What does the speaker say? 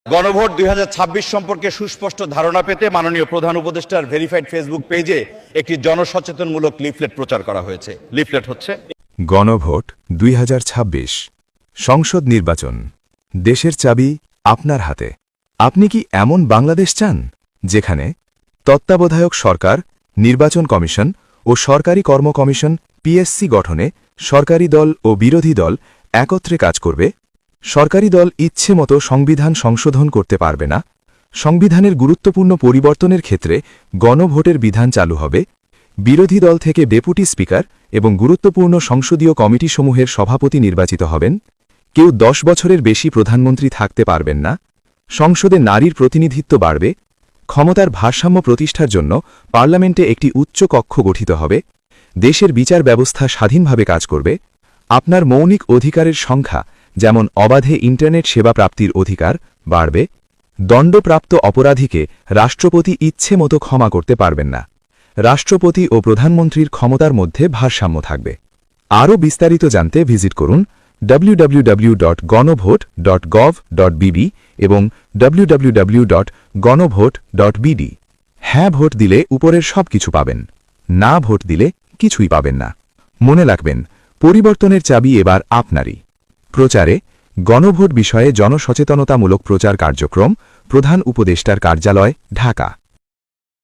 গণভোট 2026 সম্পর্কে সুস্পষ্ট ধারণা পেতে মাননীয় প্রধান উপদেষ্টার ভেরিফাইড ফেসবুক পেজে একটি জনসচেতনমূলক লিফলেট প্রচার করা হয়েছে। লিফলেট হচ্ছে গণভোট 2026 সংসদ নির্বাচন, দেশের চাবি আপনার হাতে। আপনি কি এমন বাংলাদেশ চান যেখানে তত্ত্বাবধায়ক সরকার, নির্বাচন কমিশন ও সরকারি কর্ম কমিশন পিএসসি গঠনে সরকারি দল ও বিরোধী দল একত্রে কাজ করবে? সরকারি দল ইচ্ছে মতো সংবিধান সংশোধন করতে পারবে না। সংবিধানের গুরুত্বপূর্ণ পরিবর্তনের ক্ষেত্রে গণভোটের বিধান চালু হবে। বিরোধী দল থেকে ডেপুটি স্পিকার এবং গুরুত্বপূর্ণ সংসদীয় কমিটিসমূহের সভাপতি নির্বাচিত হবেন। কেউ 10 বছরের বেশি প্রধানমন্ত্রী থাকতে পারবেন না। সংসদে নারীর প্রতিনিধিত্ব বাড়বে। ক্ষমতার ভারসাম্য প্রতিষ্ঠার জন্য পার্লামেন্টে একটি উচ্চ কক্ষ গঠিত হবে। দেশের বিচার ব্যবস্থা স্বাধীনভাবে কাজ করবে। আপনার মৌলিক অধিকারের সংখ্যা, যেমন অবাধে ইন্টারনেট সেবা প্রাপ্তির অধিকার, বাড়বে। দণ্ডপ্রাপ্ত অপরাধীকে রাষ্ট্রপতি ইচ্ছে মতো ক্ষমা করতে পারবেন না। রাষ্ট্রপতি ও প্রধানমন্ত্রীর ক্ষমতার মধ্যে ভারসাম্য থাকবে। আরও বিস্তারিত জানতে ভিজিট করুন www.ganobhot.gov.bb এবং www.ganobhot.bd। হ্যাঁ ভোট দিলে উপরের সব কিছু পাবেন, না ভোট দিলে কিছুই পাবেন না। মনে রাখবেন, পরিবর্তনের চাবি এবার আপনারই। প্রচারে গণভোট বিষয়ে জনসচেতনতামূলক প্রচার কার্যক্রম, প্রধান উপদেষ্টার কার্যালয়, ঢাকা।